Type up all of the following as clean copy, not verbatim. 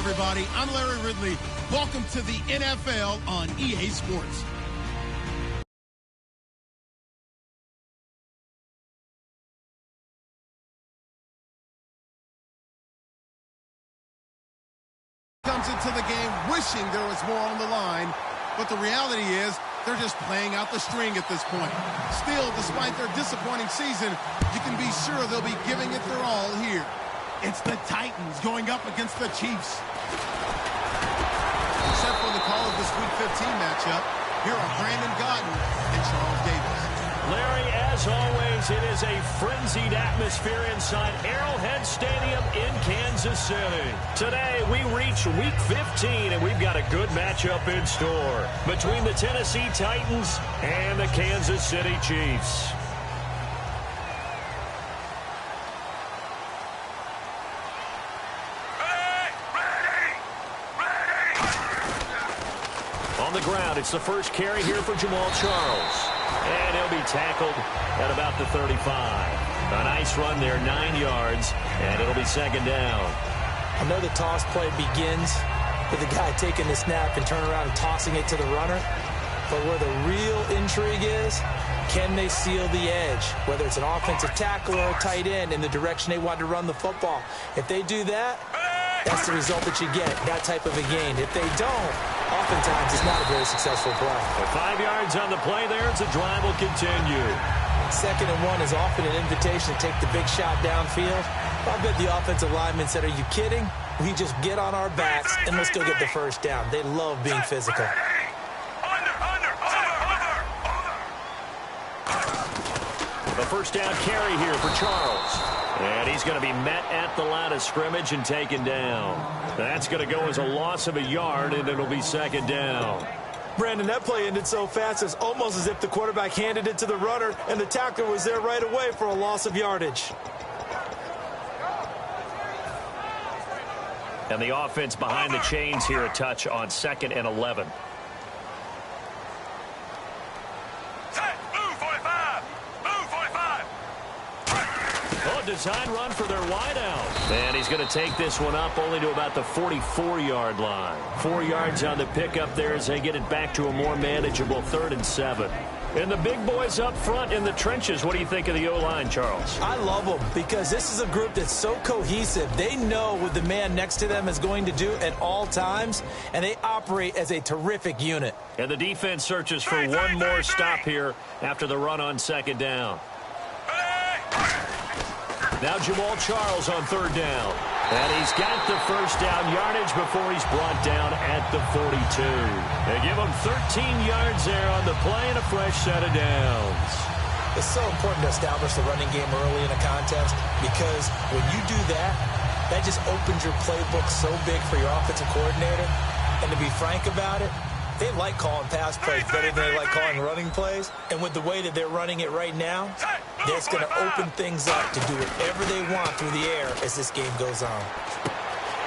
everybody. I'm Larry Ridley. Welcome to the NFL on EA Sports. Comes into the game wishing there was more on the line, but the reality is they're just playing out the string at this point. Still, despite their disappointing season, you can be sure they'll be giving it their all here. It's the Titans going up against the Chiefs. Set for the call of this Week 15 matchup, here are Brandon Gaudin and Charles Davis. Larry, as always, it is a frenzied atmosphere inside Arrowhead Stadium in Kansas City. Today, we reach Week 15, and we've got a good matchup in store between the Tennessee Titans and the Kansas City Chiefs. On the ground, it's the first carry here for Jamaal Charles. And he'll be tackled at about the 35. A nice run there, 9 yards, and it'll be second down. I know the toss play begins with the guy taking the snap and turning around and tossing it to the runner. But where the real intrigue is, can they seal the edge? Whether it's an offensive tackle or a tight end in the direction they want to run the football. If they do that, that's the result that you get, that type of a gain. If they don't, oftentimes it's not a very successful play. With 5 yards on the play there, the drive will continue. 2nd and 1 is often an invitation to take the big shot downfield. I bet the offensive lineman said, are you kidding? We just get on our backs and let's go get the first down. They love being physical. The first down carry here for Charles. And he's going to be met at the line of scrimmage and taken down. That's going to go as a loss of a yard, and it'll be second down. Brandon, that play ended so fast, it's almost as if the quarterback handed it to the runner, and the tackler was there right away for a loss of yardage. And the offense behind the chains here a touch on 2nd and 11. Design run for their wideout. And he's going to take this one up only to about the 44-yard line. 4 yards on the pickup there as they get it back to a more manageable 3rd and 7. And the big boys up front in the trenches, what do you think of the O-line, Charles? I love them because this is a group that's so cohesive. They know what the man next to them is going to do at all times, and they operate as a terrific unit. And the defense searches for one more stop here after the run on 2nd down. Now Jamaal Charles on 3rd down. And he's got the first down yardage before he's brought down at the 42. They give him 13 yards there on the play and a fresh set of downs. It's so important to establish the running game early in a contest because when you do that, that just opens your playbook so big for your offensive coordinator. And to be frank about it, they like calling pass plays better than they like calling running plays. And with the way that they're running it right now, that's going to open things up to do whatever they want through the air as this game goes on.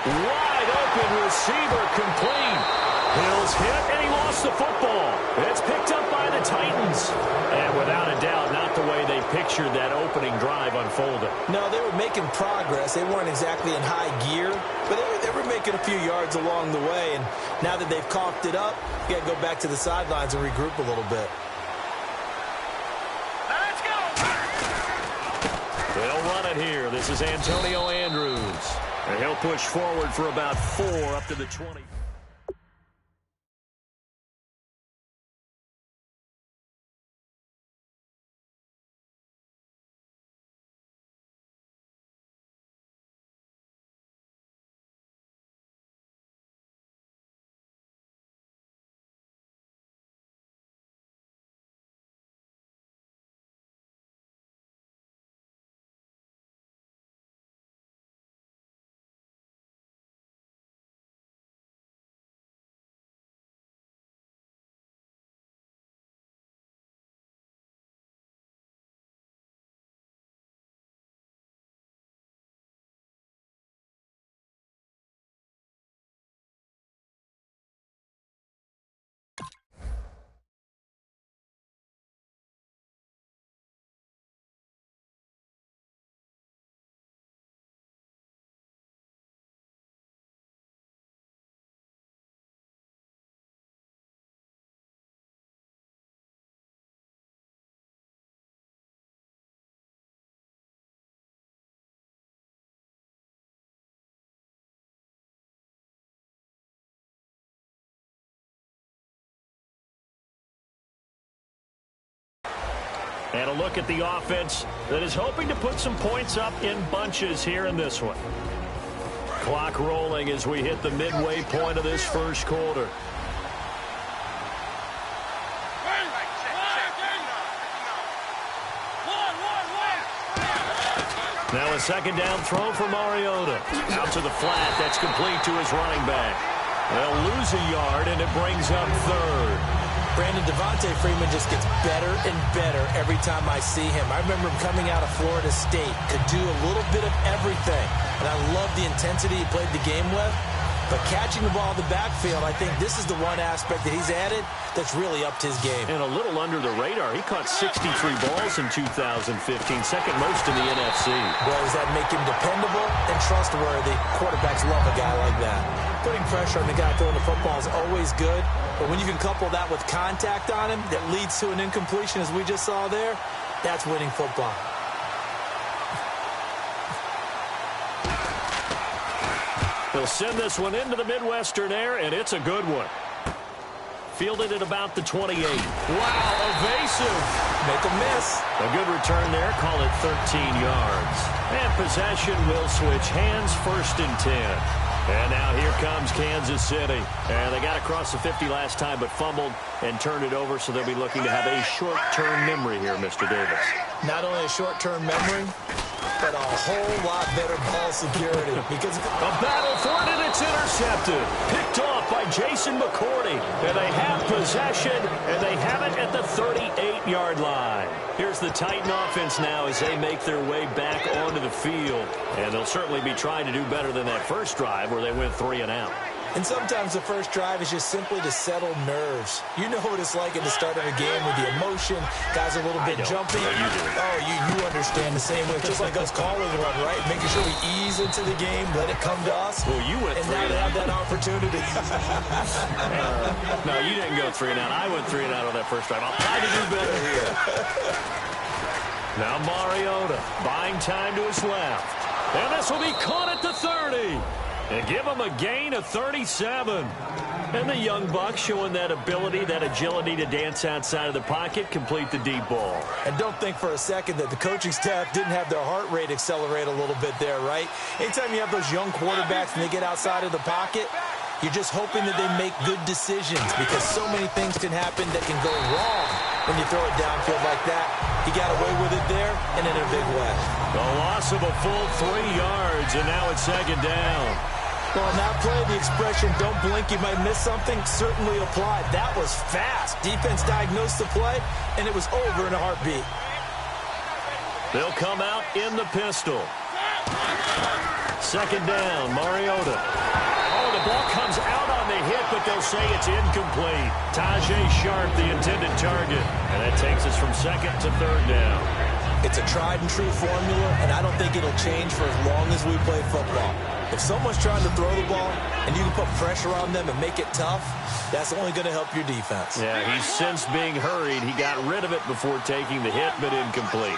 Wide open receiver complete. Hills hit, and he lost the football. It's picked up by the Titans. And without a doubt, not the way they pictured that opening drive unfolding. No, they were making progress. They weren't exactly in high gear, but they were making a few yards along the way. And now that they've coughed it up, you got to go back to the sidelines and regroup a little bit. Let's go! They'll run it here. This is Antonio Andrews. And he'll push forward for about 4 up to the 20. And a look at the offense that is hoping to put some points up in bunches here in this one. Clock rolling as we hit the midway point of this first quarter. Now a second down throw for Mariota. Out to the flat. That's complete to his running back. They'll lose a yard, and it brings up third. Brandon, Devontae Freeman just gets better and better every time I see him. I remember him coming out of Florida State, could do a little bit of everything. And I love the intensity he played the game with. But catching the ball in the backfield, I think this is the one aspect that he's added that's really upped his game. And a little under the radar. He caught 63 balls in 2015, second most in the NFC. Well, does that make him dependable and trustworthy? Quarterbacks love a guy like that. Putting pressure on the guy throwing the football is always good. But when you can couple that with contact on him that leads to an incompletion, as we just saw there, that's winning football. He'll send this one into the Midwestern air, and it's a good one. Fielded at about the 28. Wow, evasive. Make a miss. A good return there. Call it 13 yards. And possession will switch hands, 1st and 10. And now here comes Kansas City. And they got across the 50 last time, but fumbled and turned it over, so they'll be looking to have a short-term memory here, Mr. Davis. Not only a short-term memory, but a whole lot better ball security. Because a battle for it, and it's intercepted. Picked off by Jason McCourty. And they have possession, and they have it at the 38-yard line. Here's the Titan offense now as they make their way back onto the field. And they'll certainly be trying to do better than that first drive where they went 3 and out. And sometimes the first drive is just simply to settle nerves. You know what it's like at the start of a game with the emotion. Guys are a little bit jumpy. No, you do. Oh, you understand the same way. Just like us calling one, right? Making sure we ease into the game, let it come to us. Well, you went 3 and out. And now they have that opportunity. No, you didn't go 3 and out. I went 3 and out on that first drive. I'll try to do better here. Now Mariota buying time to his left. And this will be caught at the 30. And give him a gain of 37. And the young Bucks showing that ability, that agility to dance outside of the pocket, complete the deep ball. And don't think for a second that the coaching staff didn't have their heart rate accelerate a little bit there, right? Anytime you have those young quarterbacks and they get outside of the pocket, you're just hoping that they make good decisions because so many things can happen that can go wrong when you throw it downfield like that. He got away with it there and in a big way. The loss of a full 3 yards, and now it's second down. Well, on that play, the expression, don't blink, you might miss something, certainly applied. That was fast. Defense diagnosed the play, and it was over in a heartbeat. They'll come out in the pistol. Second down, Mariota. Oh, the ball comes out on the hit, but they'll say it's incomplete. Tajay Sharp, the intended target. And that takes us from second to third down. It's a tried-and-true formula, and I don't think it'll change for as long as we play football. If someone's trying to throw the ball and you can put pressure on them and make it tough, that's only going to help your defense. Yeah, he's since being hurried. He got rid of it before taking the hit, but incomplete.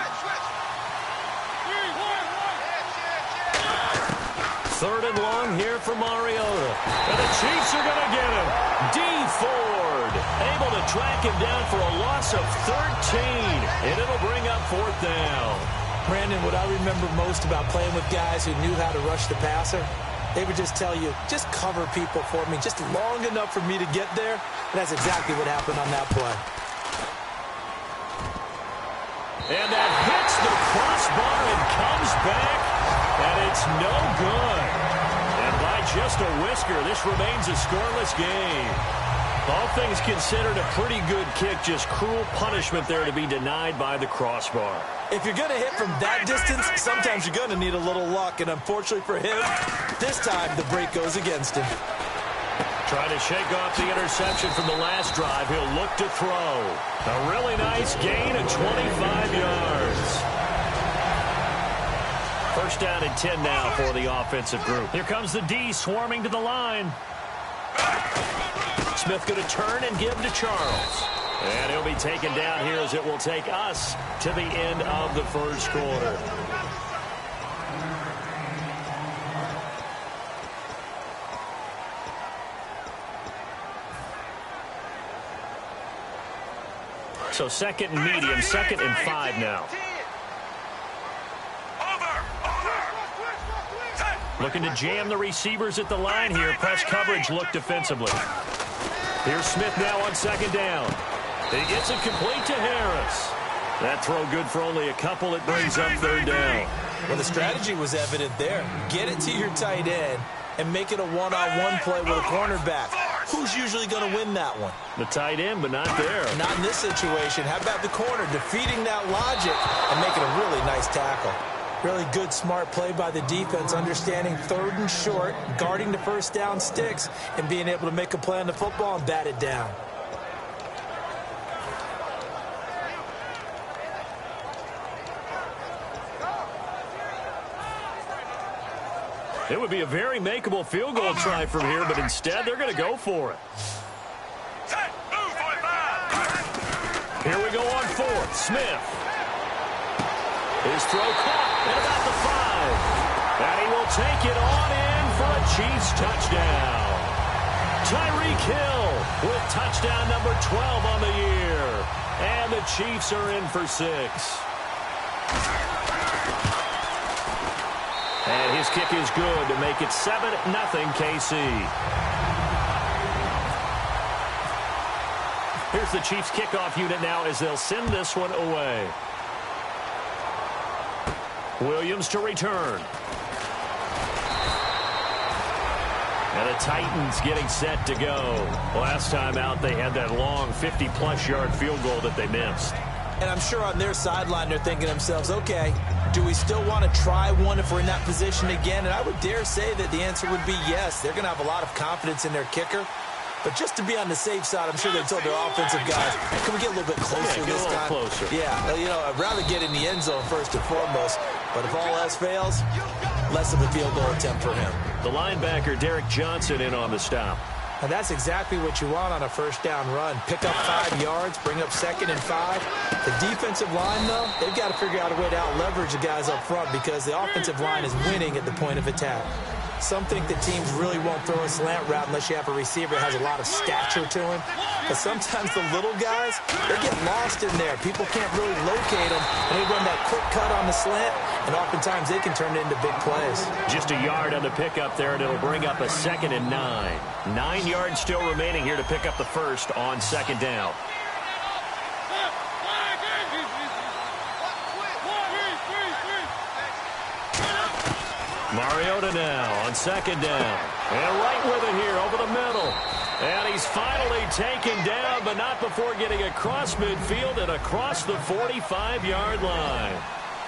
Third and long here for Mariota. And the Chiefs are going to get him. Dee Ford able to track him down for a loss of 13. And it'll bring up 4th down. Brandon, what I remember most about playing with guys who knew how to rush the passer, they would just tell you, just cover people for me, just long enough for me to get there. And that's exactly what happened on that play. And that hits the crossbar and comes back, and it's no good. And by just a whisker, this remains a scoreless game. All things considered, a pretty good kick, just cruel punishment there to be denied by the crossbar. If you're going to hit from that distance, sometimes you're going to need a little luck, and unfortunately for him, this time the break goes against him. Trying to shake off the interception from the last drive. He'll look to throw. A really nice gain of 25 yards. First down and 10 now for the offensive group. Here comes the D swarming to the line. Smith going to turn and give to Charles. And he'll be taken down here as it will take us to the end of the first quarter. So second and medium, second and 5 now. Looking to jam the receivers at the line here. Press coverage look defensively. Here's Smith now on second down. He gets it complete to Harris. That throw good for only a couple. It brings up third down. Well, the strategy was evident there. Get it to your tight end and make it a one-on-one play with a cornerback. Who's usually going to win that one? The tight end, but not there. Not in this situation. How about the corner defeating that logic and making a really nice tackle? Really good, smart play by the defense, understanding third and short, guarding the first down sticks, and being able to make a play on the football and bat it down. It would be a very makeable field goal try from here, but instead they're going to go for it. Here we go on fourth. Smith. His throw caught at about the 5. And he will take it on in for a Chiefs touchdown. Tyreek Hill with touchdown number 12 on the year. And the Chiefs are in for 6. And his kick is good to make it 7-0 KC. Here's the Chiefs kickoff unit now as they'll send this one away. Williams to return. And the Titans getting set to go. Last time out, they had that long 50-plus yard field goal that they missed. And I'm sure on their sideline they're thinking to themselves, okay, do we still want to try one if we're in that position again? And I would dare say that the answer would be yes. They're going to have a lot of confidence in their kicker. But just to be on the safe side, I'm sure they told their offensive guys, hey, can we get a little bit closer this time? Closer. Yeah, you know, I'd rather get in the end zone first and foremost. But if all else fails, less of a field goal attempt for him. The linebacker, Derek Johnson, in on the stop. And that's exactly what you want on a first down run. Pick up 5 yards, bring up second and 5. The defensive line, though, they've got to figure out a way to out-leverage the guys up front because the offensive line is winning at the point of attack. Some think that teams really won't throw a slant route unless you have a receiver that has a lot of stature to him. But sometimes the little guys, they get lost in there. People can't really locate them, and they run that quick cut on the slant, and oftentimes they can turn it into big plays. Just a yard on the pickup there, and it'll bring up a 2nd and 9. 9 yards still remaining here to pick up the first on second down. Mariota now on second down. And right with it here over the middle. And he's finally taken down, but not before getting across midfield and across the 45-yard line.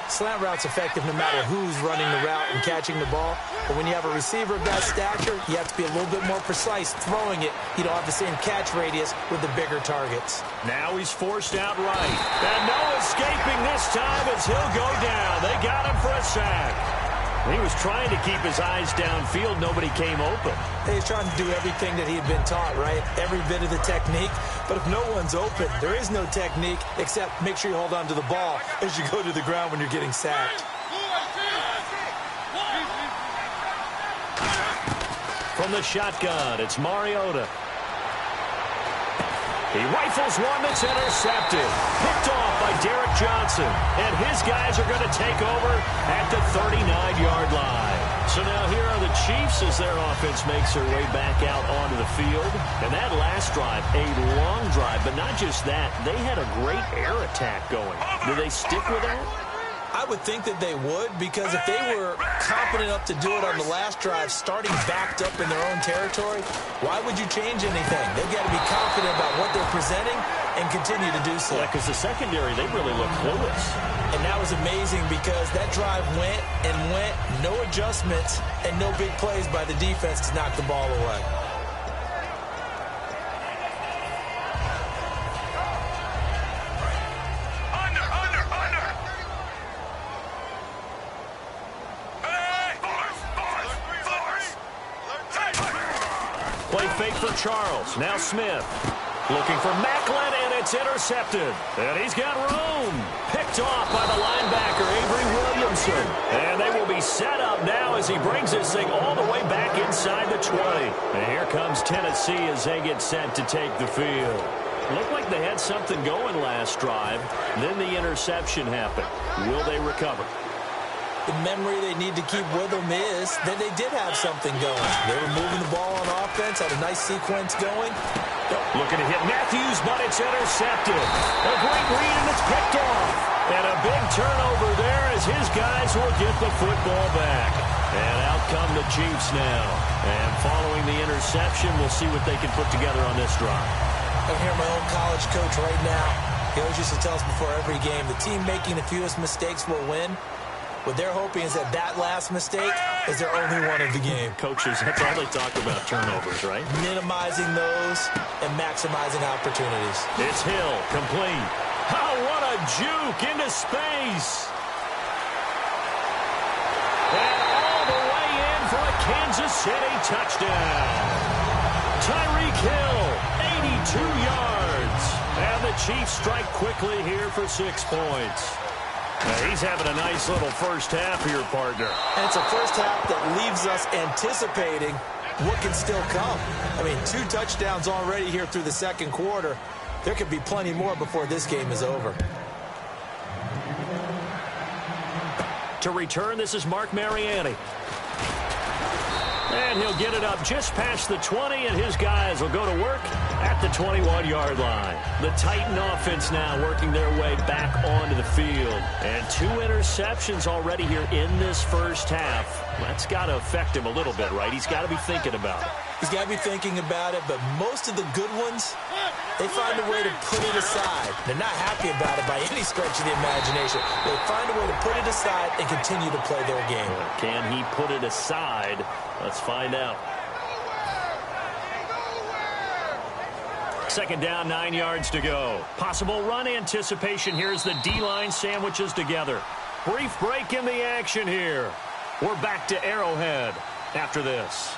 Slant route's effective no matter who's running the route and catching the ball. But when you have a receiver of that stature, you have to be a little bit more precise throwing it. You don't have the same catch radius with the bigger targets. Now he's forced out right. And no escaping this time as he'll go down. They got him for a sack. He was trying to keep his eyes downfield. Nobody came open. He's trying to do everything that he had been taught, right? Every bit of the technique. But if no one's open, there is no technique except make sure you hold on to the ball as you go to the ground when you're getting sacked. From the shotgun, it's Mariota. He rifles one that's intercepted. Picked off by Derek Johnson. And his guys are going to take over at the 39-yard line. So now here are the Chiefs as their offense makes their way back out onto the field. And that last drive, a long drive. But not just that, they had a great air attack going. Do they stick with that? I would think that they would, because if they were competent enough to do it on the last drive, starting backed up in their own territory, why would you change anything? They've got to be confident about what they're presenting and continue to do so. Yeah, because the secondary, they really look clueless. And that was amazing because that drive went and went, no adjustments, and no big plays by the defense to knock the ball away. Play fake for Charles. Now Smith. Looking for Macklin, and it's intercepted. And he's got room. Picked off by the linebacker, Avery Williamson. And they will be set up now as he brings this thing all the way back inside the 20. And here comes Tennessee as they get set to take the field. Looked like they had something going last drive. Then the interception happened. Will they recover? The memory they need to keep with them is that they did have something going. They were moving the ball on offense, had a nice sequence going. Looking to hit Matthews, but it's intercepted. A great read, and it's picked off. And a big turnover there as his guys will get the football back. And out come the Chiefs now. And following the interception, we'll see what they can put together on this drive. I hear my old college coach right now. He always used to tell us before every game, the team making the fewest mistakes will win. What they're hoping is that last mistake is their only one of the game. Coaches, that's all they talk about, turnovers, right? Minimizing those and maximizing opportunities. It's Hill, complete. Oh, what a juke into space. And all the way in for a Kansas City touchdown. Tyreek Hill, 82 yards. And the Chiefs strike quickly here for 6 points. Now, he's having a nice little first half here, partner. And it's a first half that leaves us anticipating what can still come. I mean, 2 touchdowns already here through the second quarter. There could be plenty more before this game is over. To return, this is Mark Mariani. And he'll get it up just past the 20, and his guys will go to work at the 21-yard line. The Titan offense now working their way back onto the field. And 2 interceptions already here in this first half. That's got to affect him a little bit, right? He's got to be thinking about it. He's got to be thinking about it, but most of the good ones, they find a way to put it aside. They're not happy about it by any stretch of the imagination. They find a way to put it aside and continue to play their game. Can he put it aside? Let's find out. Second down, 9 yards to go. Possible run anticipation here as the D-line sandwiches together. Brief break in the action here. We're back to Arrowhead after this.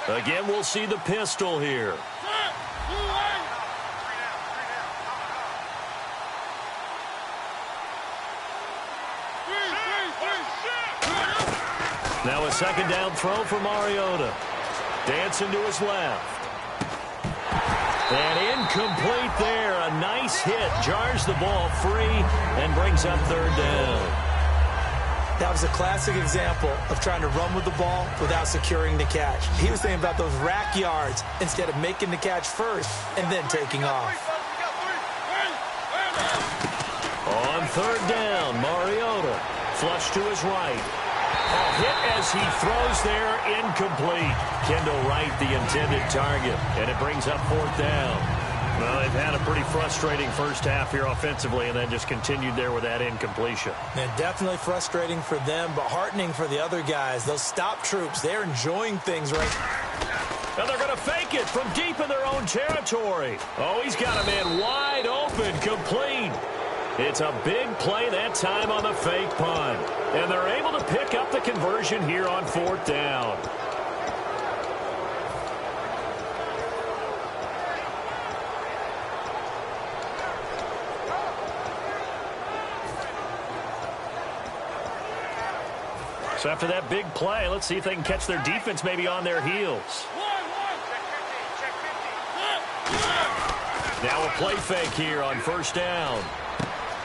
Again, we'll see the pistol here. Now a second down throw for Mariota. Dancing to his left. And incomplete there. A nice hit. Jars the ball free and brings up third down. That was a classic example of trying to run with the ball without securing the catch. He was thinking about those rack yards instead of making the catch first and then taking off. On third down, Mariota. Flush to his right. A hit as he throws there, incomplete. Kendall Wright, the intended target, and it brings up fourth down. Well, they've had a pretty frustrating first half here offensively, and then just continued there with that incompletion. And definitely frustrating for them, but heartening for the other guys. Those stop troops, they're enjoying things right now. And they're going to fake it from deep in their own territory. Oh, he's got a man wide open, complete. It's a big play that time on the fake punt. And they're able to pick up the conversion here on fourth down. So after that big play, let's see if they can catch their defense maybe on their heels. Now a play fake here on first down.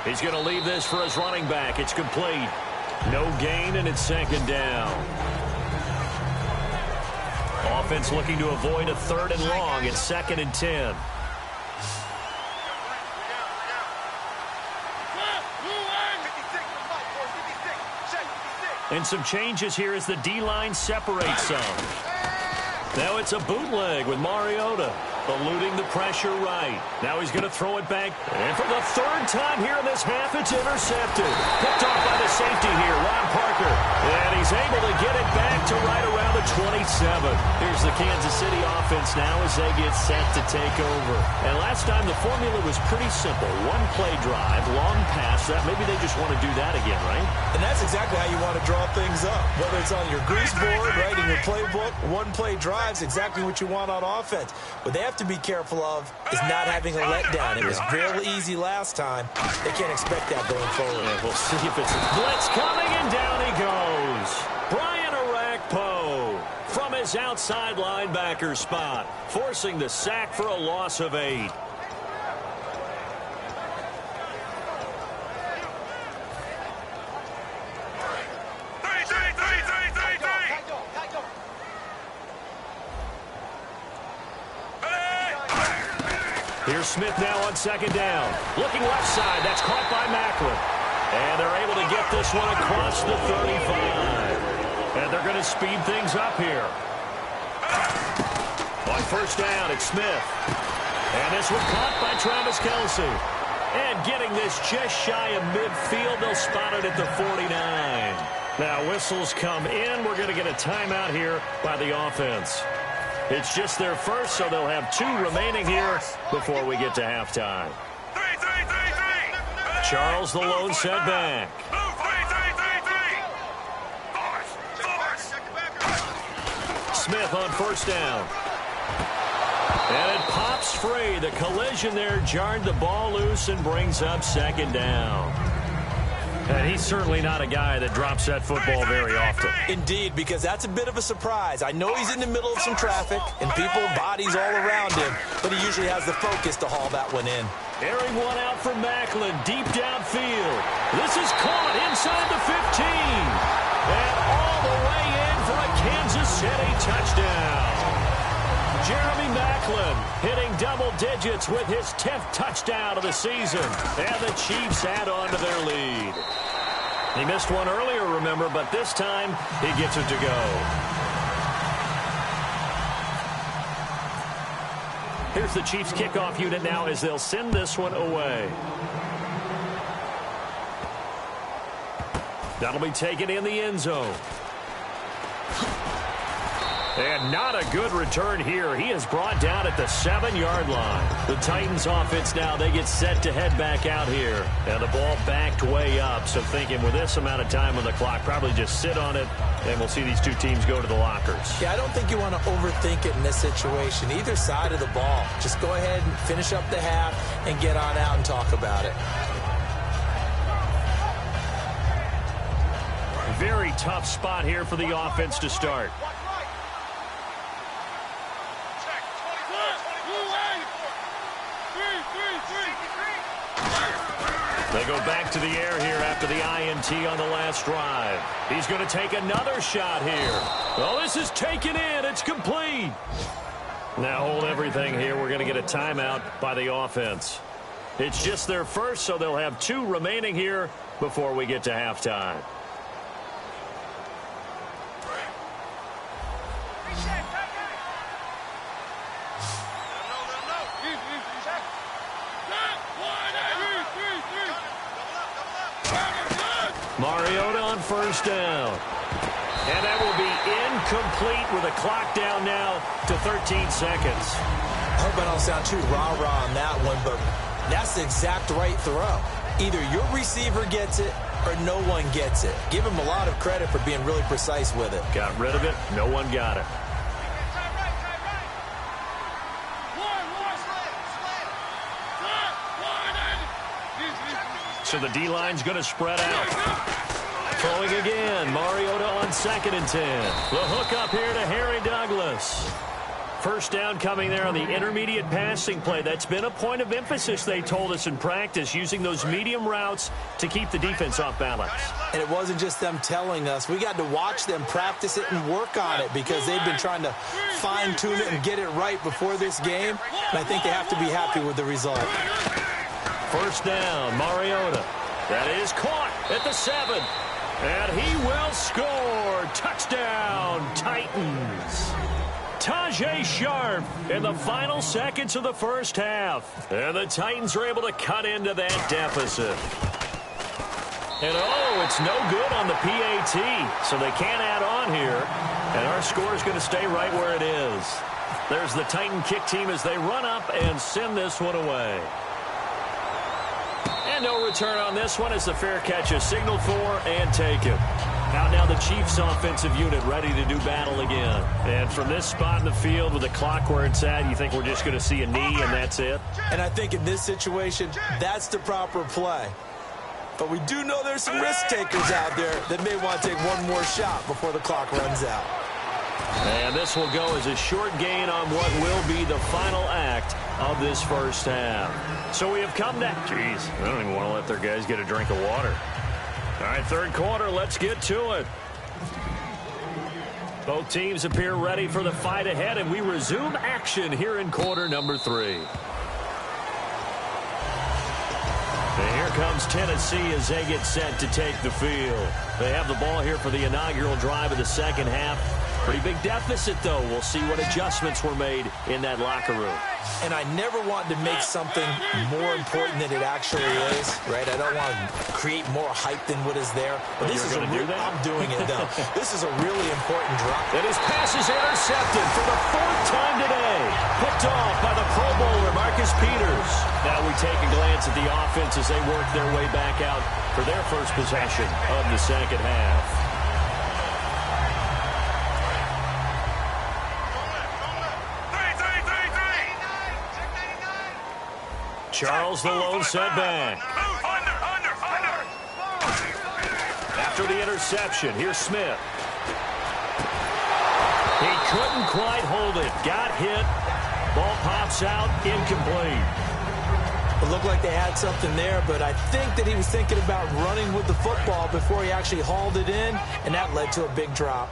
He's going to leave this for his running back. It's complete. No gain, and it's second down. Offense looking to avoid a third and long. It's 2nd and 10. And some changes here as the D-line separates some. Now it's a bootleg with Mariota. Eluding the pressure right. Now he's going to throw it back. And for the third time here in this half, it's intercepted. Picked off by the safety here, Ron Parker. And he's able to get it back to right around the 27. Here's the Kansas City offense now as they get set to take over. And last time the formula was pretty simple. One-play drive, long pass. Maybe they just want to do that again, right? And that's exactly how you want to draw things up. Whether it's on your grease board, right, in your playbook, one-play drive's exactly what you want on offense. What they have to be careful of is not having a letdown. It was real easy last time. They can't expect that going forward. Yeah, we'll see if it's a blitz coming, and down he goes. Brian Orakpo from his outside linebacker spot, forcing the sack for a loss of 8. Here's Smith now on second down. Looking left side. That's caught by Maclin. And they're able to get this one across the 35. And they're going to speed things up here. On first down, it's Smith. And this one caught by Travis Kelce. And getting this just shy of midfield. They'll spot it at the 49. Now whistles come in. We're going to get a timeout here by the offense. It's just their first, so they'll have 2 remaining here before we get to halftime. Charles, the lone setback. Smith on first down. And it pops free. The collision there jarred the ball loose and brings up second down. And he's certainly not a guy that drops that football very often. Indeed, because that's a bit of a surprise. I know he's in the middle of some traffic and people, bodies all around him, but he usually has the focus to haul that one in. Airing one out for Maclin, deep downfield. This is caught inside the 15. And all the way in for a Kansas City touchdown. Jeremy Maclin hitting double digits with his 10th touchdown of the season. And the Chiefs add on to their lead. He missed one earlier, remember, but this time he gets it to go. Here's the Chiefs kickoff unit now as they'll send this one away. That'll be taken in the end zone. And not a good return here. He is brought down at the 7-yard line. The Titans offense now, they get set to head back out here. And the ball backed way up. So thinking with this amount of time on the clock, probably just sit on it, and we'll see these 2 teams go to the lockers. Yeah, I don't think you want to overthink it in this situation. Either side of the ball. Just go ahead and finish up the half and get on out and talk about it. Very tough spot here for the offense to start. They go back to the air here after the INT on the last drive. He's going to take another shot here. Oh, this is taken in. It's complete. Now hold everything here. We're going to get a timeout by the offense. It's just their first, so they'll have 2 remaining here before we get to halftime. Mariota on first down. And that will be incomplete with a clock down now to 13 seconds. I hope I don't sound too rah-rah on that one, but that's the exact right throw. Either your receiver gets it or no one gets it. Give him a lot of credit for being really precise with it. Got rid of it. No one got it. So the D-line's going to spread out. Throwing again. Mariota on 2nd and 10. The hook up here to Harry Douglas. First down coming there on the intermediate passing play. That's been a point of emphasis, they told us in practice, using those medium routes to keep the defense off balance. And it wasn't just them telling us. We got to watch them practice it and work on it because they've been trying to fine-tune it and get it right before this game. And I think they have to be happy with the result. First down, Mariota. That is caught at the 7. And he will score. Touchdown, Titans. Tajay Sharp in the final seconds of the first half. And the Titans are able to cut into that deficit. And it's no good on the PAT, so they can't add on here. And our score is going to stay right where it is. There's the Titan kick team as they run up and send this one away. And no return on this one as the fair catch is signaled for and taken. Out now the Chiefs offensive unit ready to do battle again. And from this spot in the field with the clock where it's at, you think we're just going to see a knee and that's it? And I think in this situation, that's the proper play. But we do know there's some risk takers out there that may want to take one more shot before the clock runs out. And this will go as a short gain on what will be the final act of this first half. So we have come to... Jeez, I don't even want to let their guys get a drink of water. All right, third quarter, let's get to it. Both teams appear ready for the fight ahead, and we resume action here in quarter number 3. And here comes Tennessee as they get set to take the field. They have the ball here for the inaugural drive of the second half. Pretty big deficit, though. We'll see what adjustments were made in that locker room. And I never want to make something more important than it actually is, right? I don't want to create more hype than what is there. But this is I'm doing it, though. This is a really important drop. And his pass is intercepted for the 4th time today. Picked off by the Pro Bowler, Marcus Peters. Now we take a glance at the offense as they work their way back out for their first possession of the second half. Charles the lone setback. After the interception, here's Smith. He couldn't quite hold it. Got hit. Ball pops out, incomplete. It looked like they had something there, but I think that he was thinking about running with the football before he actually hauled it in, and that led to a big drop.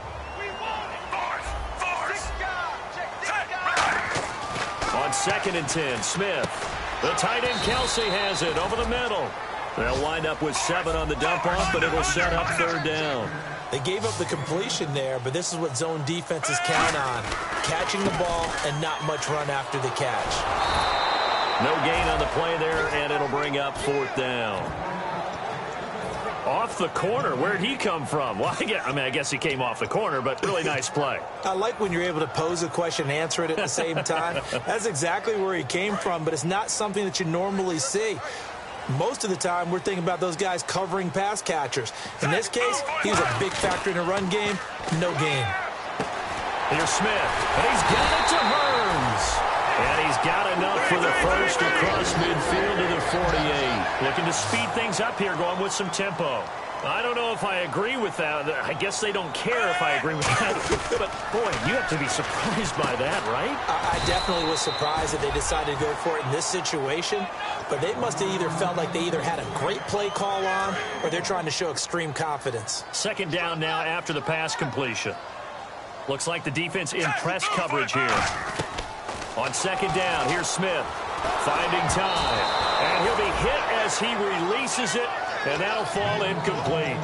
On 2nd and 10, Smith. The tight end, Kelsey, has it over the middle. They'll wind up with 7 on the dump-off, but it'll set up 3rd down. They gave up the completion there, but this is what zone defenses count on. Catching the ball and not much run after the catch. No gain on the play there, and it'll bring up 4th down. Off the corner. Where'd he come from? Well, I guess he came off the corner, but really nice play. I like when you're able to pose a question and answer it at the same time. That's exactly where he came from, but it's not something that you normally see. Most of the time, we're thinking about those guys covering pass catchers. In this case, he was a big factor in the run game. No gain. Here's Smith, and he's got it to Hearns. And he's got enough for the first across midfield to the 48. Looking to speed things up here, going with some tempo. I don't know if I agree with that. I guess they don't care if I agree with that. But, boy, you have to be surprised by that, right? I definitely was surprised that they decided to go for it in this situation. But they must have either felt like they either had a great play call on or they're trying to show extreme confidence. 2nd down now after the pass completion. Looks like the defense in press coverage here. On 2nd down, here's Smith. Finding time. And he'll be hit as he releases it. And that'll fall incomplete.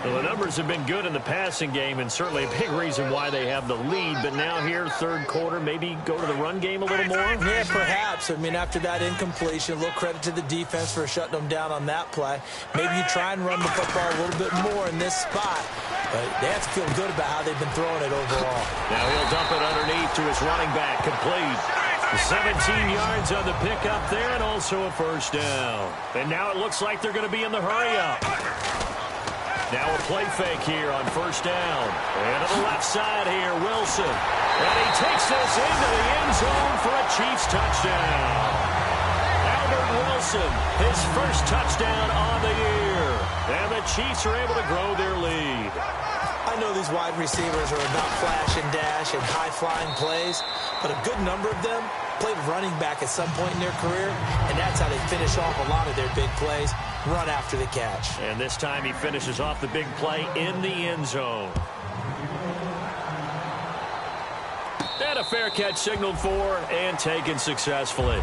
Well, the numbers have been good in the passing game and certainly a big reason why they have the lead. But now here, 3rd quarter, maybe go to the run game a little more? Yeah, perhaps. I mean, after that incompletion, a little credit to the defense for shutting them down on that play. Maybe you try and run the football a little bit more in this spot. But they have to feel good about how they've been throwing it overall. Now he'll dump it underneath to his running back, complete. 17 yards on the pickup there and also a 1st down. And now it looks like they're going to be in the hurry-up. Now a play fake here on 1st down. And to the left side here, Wilson. And he takes this into the end zone for a Chiefs touchdown. Albert Wilson, his first touchdown on the year. And the Chiefs are able to grow their lead. I know these wide receivers are about flash and dash and high-flying plays, but a good number of them played running back at some point in their career, and that's how they finish off a lot of their big plays, run after the catch. And this time he finishes off the big play in the end zone. And a fair catch signaled for and taken successfully.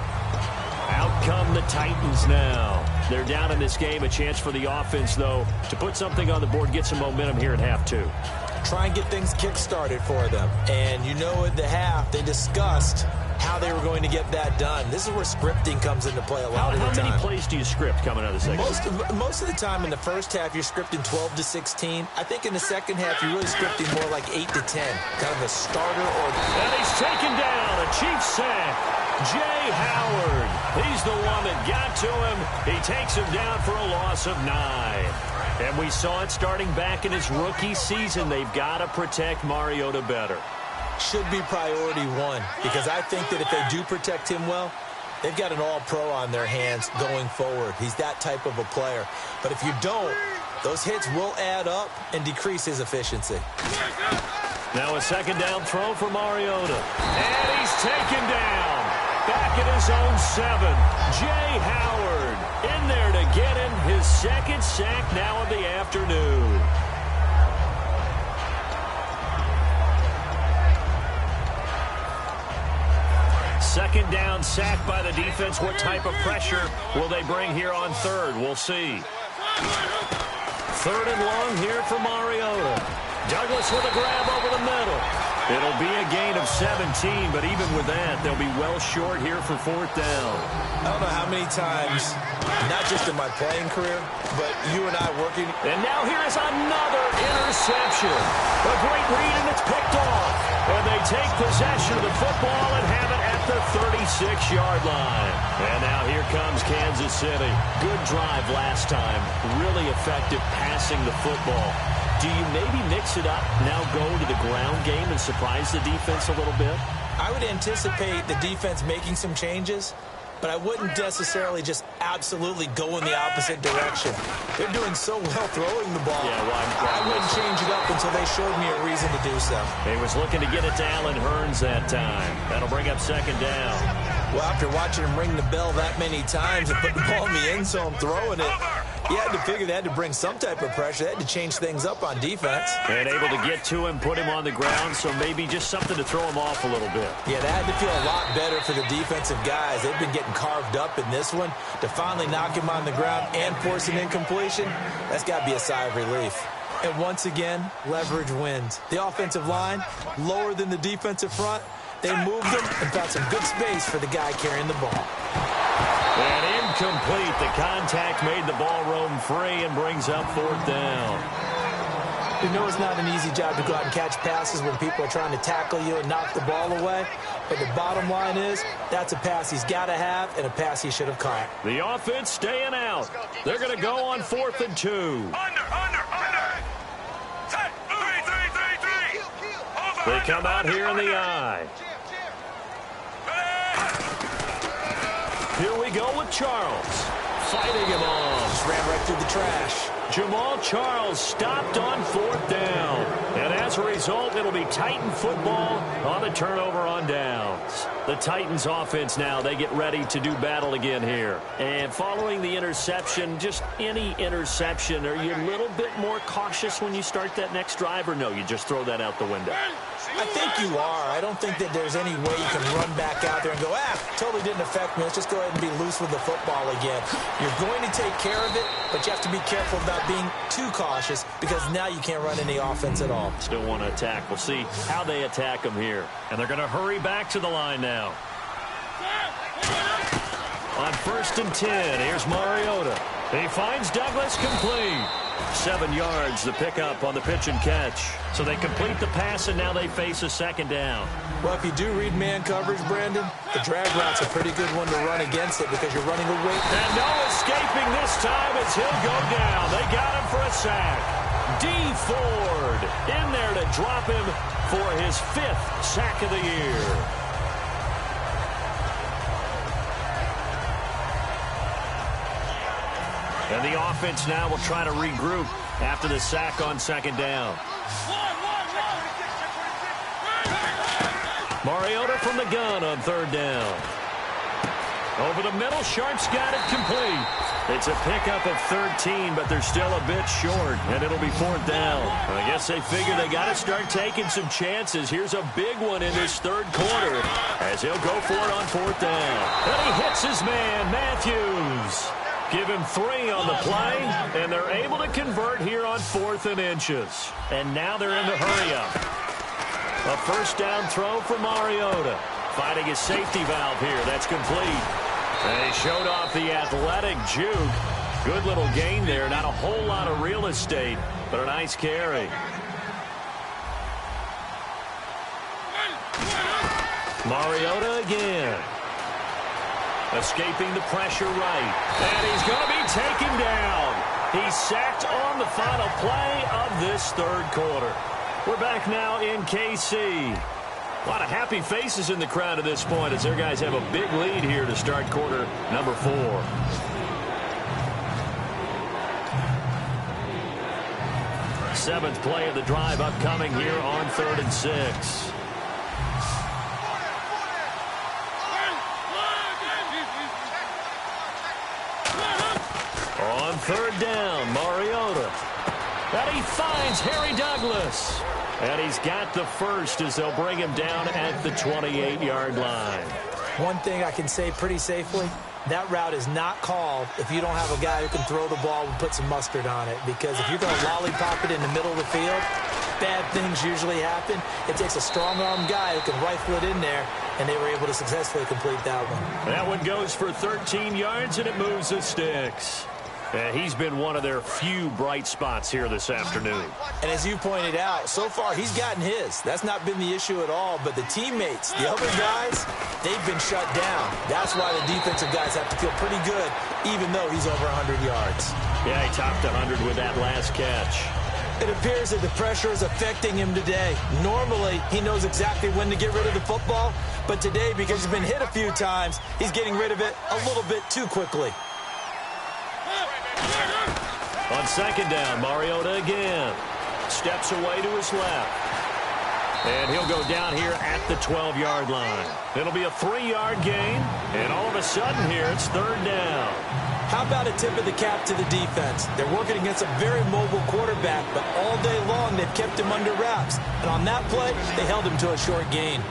Out come the Titans now. They're down in this game. A chance for the offense, though, to put something on the board, get some momentum here in half 2. Try and get things kick-started for them. And you know at the half, they discussed how they were going to get that done. This is where scripting comes into play a lot of the time. How many plays do you script coming out of the second half? Most of the time in the first half, you're scripting 12 to 16. I think in the second half, you're really scripting more like 8 to 10, kind of a starter or... And he's taken down, a Chiefs sack. Jay Howard, he's the one that got to him. He takes him down for a loss of 9. And we saw it starting back in his rookie season. They've got to protect Mariota better. Should be priority one, because I think that if they do protect him well, they've got an all-pro on their hands going forward. He's that type of a player. But if you don't, those hits will add up and decrease his efficiency. Now a second down throw for Mariota. And he's taken down. Back at his own 7. Jay Howard in there to get him his second sack now of the afternoon. Second down, sack by the defense. What type of pressure will they bring here on third? We'll see. Third and long here for Mariota. Douglas with a grab over the middle. It'll be a gain of 17, but even with that, they'll be well short here for fourth down. I don't know how many times, not just in my playing career, but you and I working. And now here is another interception. A great read, and it's picked off. And they take possession of the football and have it at the 36-yard line. And now here comes Kansas City. Good drive last time. Really effective passing the football. Do you maybe mix it up, now go to the ground game and surprise the defense a little bit? I would anticipate the defense making some changes, but I wouldn't necessarily just absolutely go in the opposite direction. They're doing so well throwing the ball. Yeah, well, I wouldn't change it up until they showed me a reason to do so. He was looking to get it to Allen Hurns that time. That'll bring up second down. Well, after watching him ring the bell that many times and put the ball in the end zone throwing it, you had to figure they had to bring some type of pressure. They had to change things up on defense. And able to get to him, put him on the ground, so maybe just something to throw him off a little bit. Yeah, that had to feel a lot better for the defensive guys. They've been getting carved up in this one. To finally knock him on the ground and force an incompletion, that's got to be a sigh of relief. And once again, leverage wins. The offensive line, lower than the defensive front. They moved them and found some good space for the guy carrying the ball. And incomplete. The contact made the ball roam free and brings up fourth down. You know it's not an easy job to go out and catch passes when people are trying to tackle you and knock the ball away. But the bottom line is, that's a pass he's got to have and a pass he should have caught. The offense staying out. They're going to go on 4th and 2. Under. They come out here in the eye. Here we go with Charles. Fighting him off. Just ran right through the trash. Jamal Charles stopped on 4th down. And as a result, it'll be Titan football on the turnover on downs. The Titans offense now, they get ready to do battle again here. And following the interception, just any interception, are you a little bit more cautious when you start that next drive, or no, you just throw that out the window? I think you are. I don't think that there's any way you can run back out there and go, totally didn't affect me. Let's just go ahead and be loose with the football again. You're going to take care of it, but you have to be careful about being too cautious because now you can't run any offense at all. Still want to attack. We'll see how they attack them here. And they're going to hurry back to the line now. On 1st and 10, here's Mariota. He finds Douglas complete. 7 yards, the pickup on the pitch and catch. So they complete the pass, and now they face a second down. Well, if you do read man coverage, Brandon, the drag route's a pretty good one to run against it because you're running away. And no escaping this time as he'll go down. They got him for a sack. Dee Ford in there to drop him for his 5th sack of the year. And the offense now will try to regroup after the sack on second down. Mariota from the gun on 3rd down. Over the middle, Sharp's got it complete. It's a pickup of 13, but they're still a bit short, and it'll be 4th down. I guess they figure they got to start taking some chances. Here's a big one in this 3rd quarter as he'll go for it on 4th down. And he hits his man, Matthews. Give him 3 on the play, and they're able to convert here on 4th and inches. And now they're in the hurry-up. A 1st down throw for Mariota. Finding his safety valve here. That's complete. And he showed off the athletic juke. Good little gain there. Not a whole lot of real estate, but a nice carry. Mariota again. Escaping the pressure right. And he's going to be taken down. He's sacked on the final play of this third quarter. We're back now in KC. A lot of happy faces in the crowd at this point as their guys have a big lead here to start quarter number 4. Seventh play of the drive upcoming here on 3rd and 6. On 3rd down, Mariota. And he finds Harry Douglas. And he's got the first as they'll bring him down at the 28-yard line. One thing I can say pretty safely, that route is not called if you don't have a guy who can throw the ball and put some mustard on it. Because if you're going to lollipop it in the middle of the field, bad things usually happen. It takes a strong-arm guy who can rifle it in there, and they were able to successfully complete that one. That one goes for 13 yards, and it moves the sticks. He's been one of their few bright spots here this afternoon. And as you pointed out, so far he's gotten his. That's not been the issue at all. But the teammates, the other guys, they've been shut down. That's why the defensive guys have to feel pretty good, even though he's over 100 yards. Yeah, he topped 100 with that last catch. It appears that the pressure is affecting him today. Normally, he knows exactly when to get rid of the football. But today, because he's been hit a few times, he's getting rid of it a little bit too quickly. On 2nd down, Mariota again. Steps away to his left. And he'll go down here at the 12-yard line. It'll be a 3-yard gain. And all of a sudden here, it's 3rd down. How about a tip of the cap to the defense? They're working against a very mobile quarterback, but all day long they've kept him under wraps. And on that play, they held him to a short gain.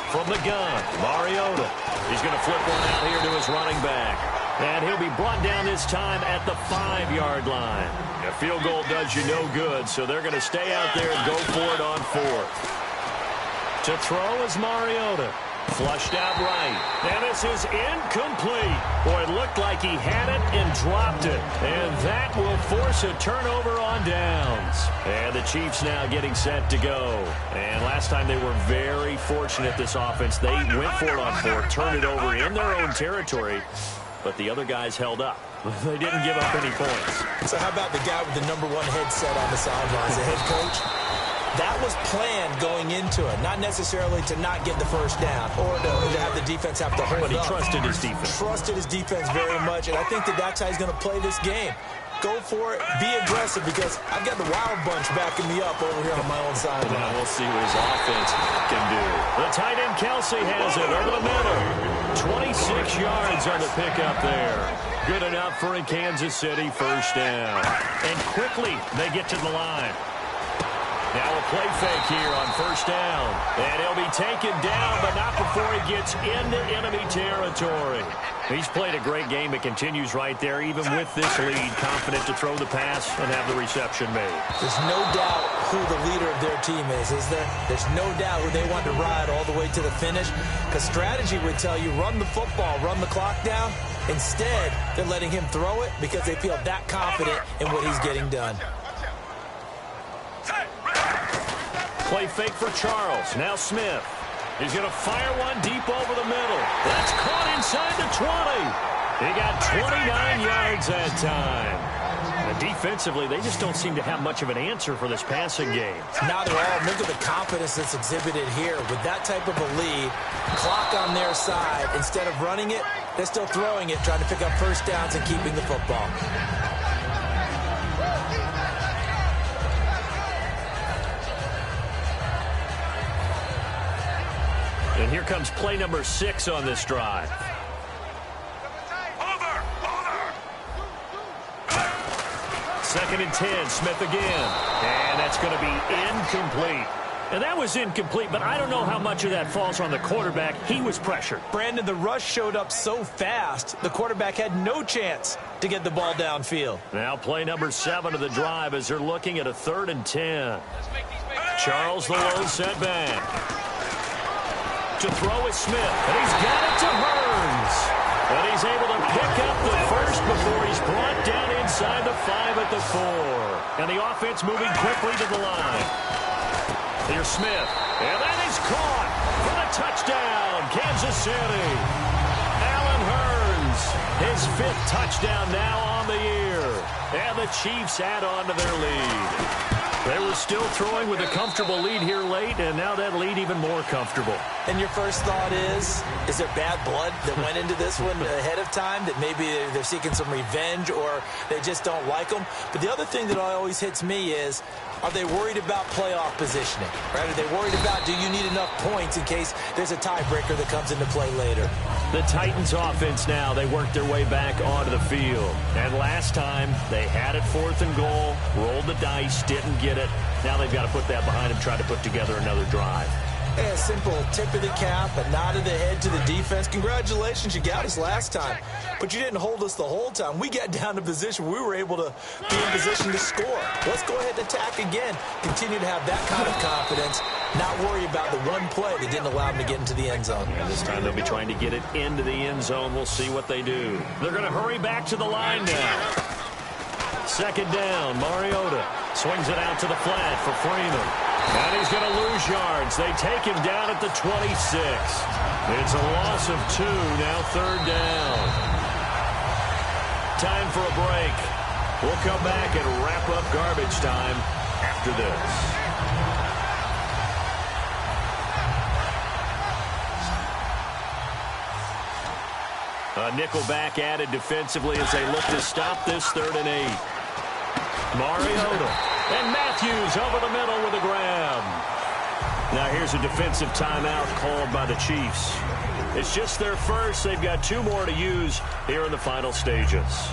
From the gun, Mariota. He's going to flip one out here to his running back. And he'll be brought down this time at the 5-yard line. A field goal does you no good, so they're going to stay out there and go for it on 4th. To throw is Mariota. Flushed out right. And this is incomplete. Boy, it looked like he had it and dropped it. And that will force a turnover on downs. And the Chiefs now getting set to go. And last time they were very fortunate, this offense. They went for it on 4th, turned it over in their own territory. But the other guys held up. They didn't give up any points. So how about the guy with the #1 headset on the sidelines, the head coach? That was planned going into it, not necessarily to not get the first down or to have the defense have to hold up. But he trusted his defense. Trusted his defense very much, and I think that's how he's going to play this game. Go for it, be aggressive, because I've got the Wild Bunch backing me up over here on my own sideline. Now we'll see what his offense can do. The tight end Kelsey has it over the middle. 26 yards on the pickup there. Good enough for a Kansas City first down. And quickly they get to the line. Now a play fake here on 1st down. And he'll be taken down, but not before he gets into enemy territory. He's played a great game. It continues right there, even with this lead. Confident to throw the pass and have the reception made. There's no doubt who the leader of their team is there? There's no doubt who they want to ride all the way to the finish. Because strategy would tell you, run the football, run the clock down. Instead, they're letting him throw it because they feel that confident in what he's getting done. Play fake for Charles. Now Smith. He's going to fire one deep over the middle. That's caught inside the 20. He got 29 yards that time. And defensively, they just don't seem to have much of an answer for this passing game. Not at all. Look at the confidence that's exhibited here. With that type of a lead, clock on their side, instead of running it, they're still throwing it, trying to pick up first downs and keeping the football. And here comes play number 6 on this drive. Second and 10, Smith again. And that's going to be incomplete. And that was incomplete, but I don't know how much of that falls on the quarterback. He was pressured. Brandon, the rush showed up so fast, the quarterback had no chance to get the ball downfield. Now play number 7 of the drive as they're looking at a 3rd and 10. Charles the lone set back. To throw is Smith, and he's got it to Hurns. And he's able to pick up the first before he's brought down inside the 5 at the 4. And the offense moving quickly to the line. Here's Smith, and that is caught for the touchdown, Kansas City. Allen Hurns, his 5th touchdown now on the year. And the Chiefs add on to their lead. They were still throwing with a comfortable lead here late, and now that lead even more comfortable. And your first thought is there bad blood that went into this one ahead of time, that maybe they're seeking some revenge or they just don't like them? But the other thing that always hits me is, are they worried about playoff positioning? Right? Are they worried about, do you need enough points in case there's a tiebreaker that comes into play later? The Titans offense now, they worked their way back onto the field. And last time, they had it 4th and goal, rolled the dice, didn't get it. Now they've got to put that behind them, try to put together another drive. A simple tip of the cap, a nod of the head to the defense. Congratulations, you got us last time. But you didn't hold us the whole time. We got down to position. We were able to be in position to score. Let's go ahead and attack again. Continue to have that kind of confidence. Not worry about the one play that didn't allow them to get into the end zone. And this time they'll be trying to get it into the end zone. We'll see what they do. They're going to hurry back to the line now. 2nd down, Mariota swings it out to the flat for Freeman. And he's going to lose yards. They take him down at the 26. It's a loss of 2, now 3rd down. Time for a break. We'll come back and wrap up garbage time after this. A nickelback added defensively as they look to stop this 3rd and 8. Mariota. And Matthews over the middle with a grab. Now here's a defensive timeout called by the Chiefs. It's just their first. They've got 2 more to use here in the final stages.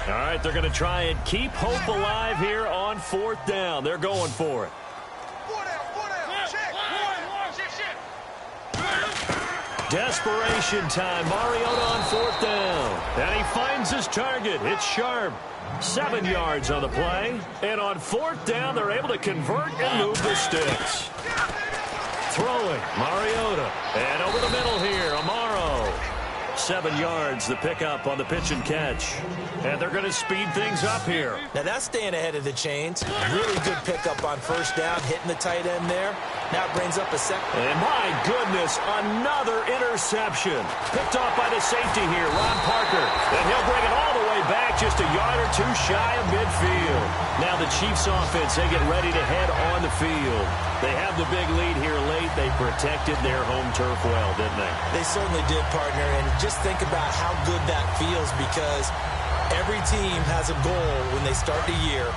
All right, they're going to try and keep hope alive here on 4th down. They're going for it. Desperation time. Mariota on 4th down. And he finds his target. It's Sharp. 7 yards on the play. And on 4th down, they're able to convert and move the sticks. Throwing. Mariota. And over the middle here, Amaro. 7 yards, the pickup on the pitch and catch. And they're going to speed things up here. Now that's staying ahead of the chains. Really good pickup on 1st down, hitting the tight end there. Now it brings up a second. And my goodness, another interception. Picked off by the safety here, Ron Parker. And he'll bring it all the way back, just a yard or 2 shy of midfield. Now the Chiefs offense, they get ready to head on the field. They have the big lead here late. They protected their home turf well, didn't they? They certainly did, partner. And just think about how good that feels, because every team has a goal when they start the year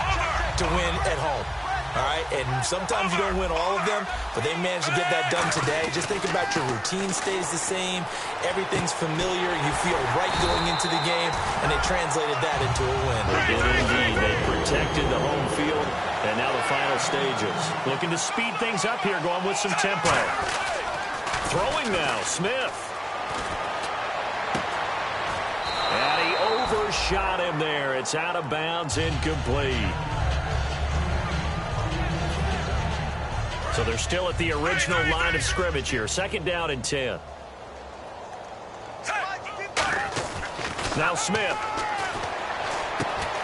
to win at home. All right, and sometimes you don't win all of them, but they managed to get that done today. Just think about your routine stays the same. Everything's familiar. You feel right going into the game, and they translated that into a win. They did indeed. They protected the home field, and now the final stages. Looking to speed things up here, going with some tempo. Throwing now, Smith. And he overshot him there. It's out of bounds, incomplete. So they're still at the original line of scrimmage here. 2nd down and 10. Now Smith.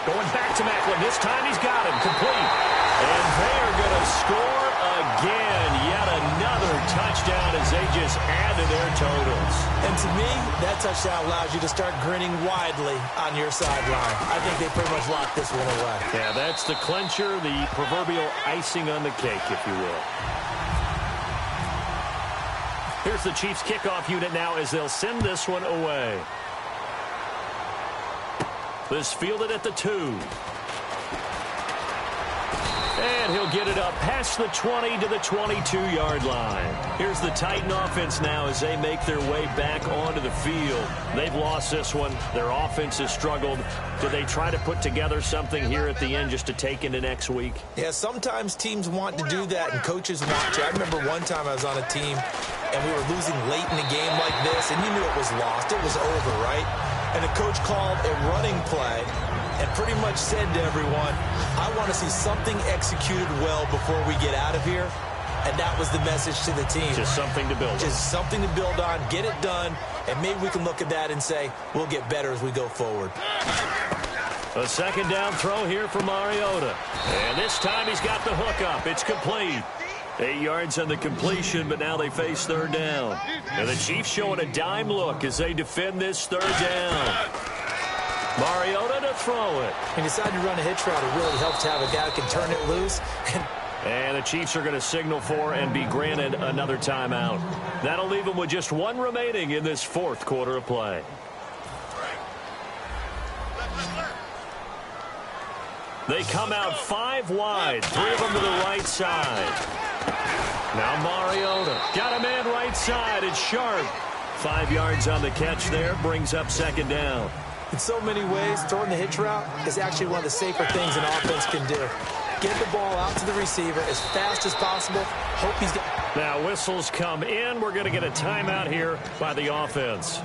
Going back to Macklin. This time he's got him. Complete. And they're going to score again. Yet another touchdown as they just add to their totals. And to me, that touchdown allows you to start grinning widely on your sideline. I think they pretty much locked this one away. Yeah, that's the clincher, the proverbial icing on the cake, if you will. Here's the Chiefs kickoff unit now as they'll send this one away. This fielded at the 2. And he'll get it up past the 20 to the 22-yard line. Here's the Titan offense now as they make their way back onto the field. They've lost this one. Their offense has struggled. Do they try to put together something here at the end just to take into next week? Yeah, sometimes teams want to do that and coaches want to. I remember one time I was on a team and we were losing late in a game like this, and you knew it was lost. It was over, right? And the coach called a running play. and pretty much said to everyone, I want to see something executed well before we get out of here. And that was the message to the team. Just something to build on. Just something to build on, get it done, and maybe we can look at that and say, we'll get better as we go forward. A second down throw here for Mariota. And this time he's got the hook up. It's complete. 8 yards on the completion, but now they face third down. And the Chiefs showing a dime look as they defend this third down. Mariota to throw it. He decided to run a hitch route. It really helps to have a guy who can turn it loose. And the Chiefs are going to signal for and be granted another timeout. That'll leave them with just one remaining in this fourth quarter of play. They come out 5 wide, 3 of them to the right side. Now Mariota got a man right side. It's Sharp. 5 yards on the catch there, brings up second down. In so many ways, throwing the hitch route is actually one of the safer things an offense can do. Get the ball out to the receiver as fast as possible. Hope he's got... Now whistles come in. We're going to get a timeout here by the offense.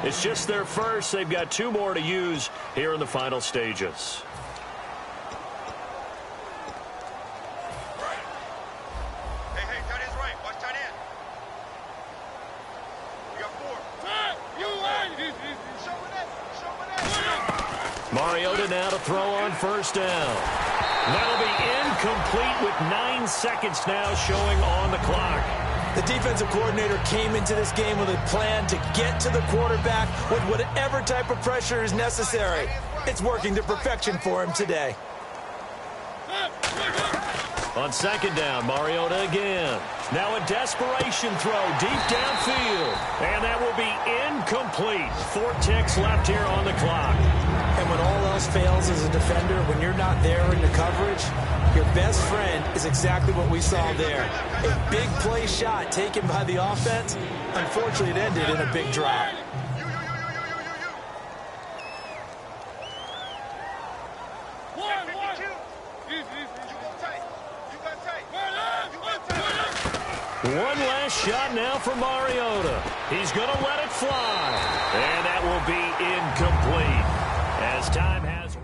It's just their first. They've got 2 more to use here in the final stages. Mariota now to throw on first down. That'll be incomplete with 9 seconds now showing on the clock. The defensive coordinator came into this game with a plan to get to the quarterback with whatever type of pressure is necessary. It's working to perfection for him today. On second down, Mariota again. Now a desperation throw deep downfield. And that will be incomplete. 4 ticks left here on the clock. And when all else fails as a defender, when you're not there in the coverage, your best friend is exactly what we saw there. A big play shot taken by the offense. Unfortunately, it ended in a big drop. One last shot now for Mariota. He's going to let it fly. And that will be incomplete as time has...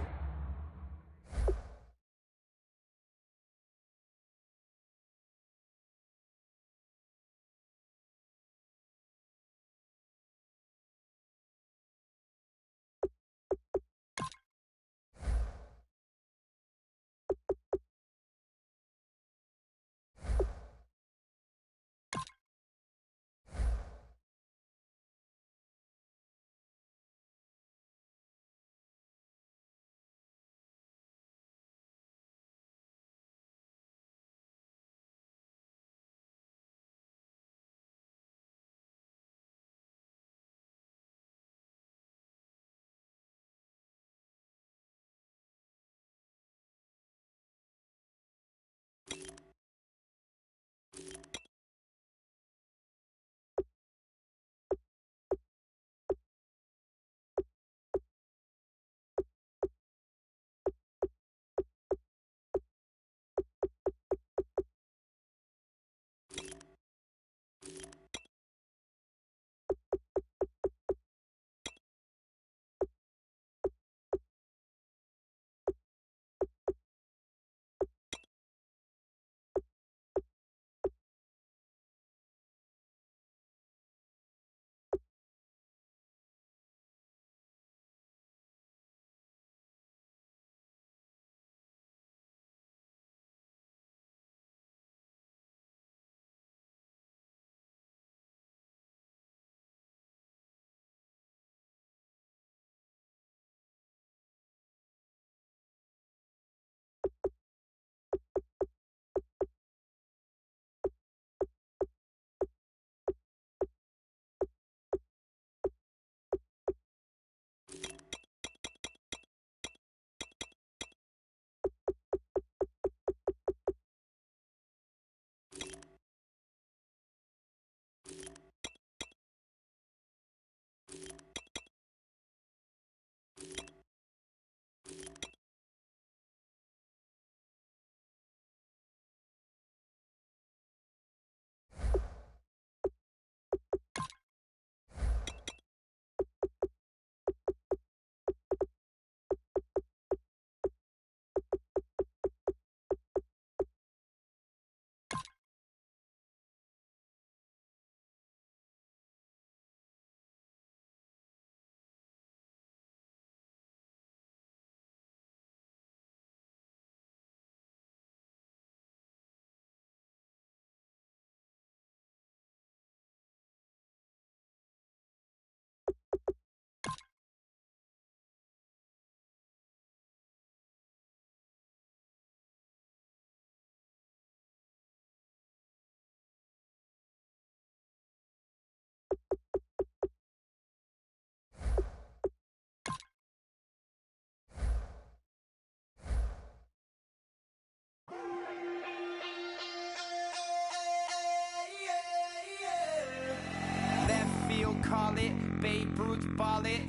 call it. Babe Ruth ball it.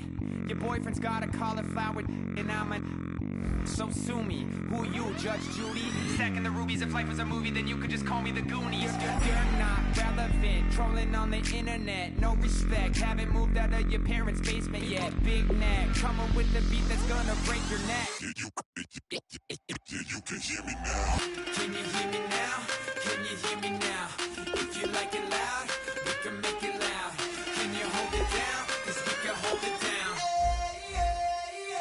Your boyfriend's got a cauliflower and I'm a... So sue me, who you, Judge Judy? Stacking the rubies, if life was a movie, then you could just call me the Goonies. You're not relevant, trolling on the internet, no respect. Haven't moved out of your parents' basement yet. Big neck, coming with the beat that's gonna break your neck. You can hear me now. Can you hear me now? Can you hear me now? If you like it loud, we can make it loud. Can you hold it down? 'Cause we can hold it down.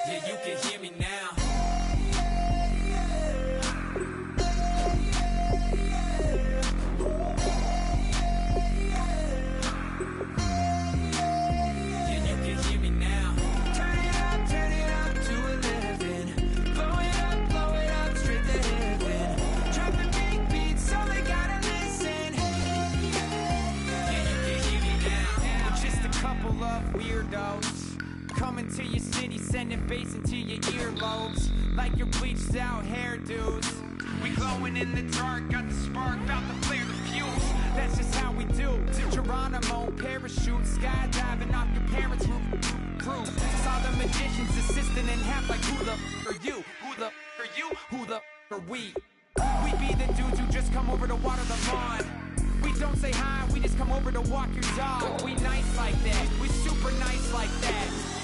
Yeah, you can hear me now. Coming to your city, sending bass into your earlobes, like your bleached out hairdos. We glowing in the dark, got the spark, about to flare the fuse. That's just how we do. Geronimo, parachute, skydiving off your parents' roof. Saw the magician's assistant in half, like who the are you? Who the are you? Who the are we? We be the dudes who just come over to water the lawn. We don't say hi, we just come over to walk your dog. We nice like that, we super nice like that.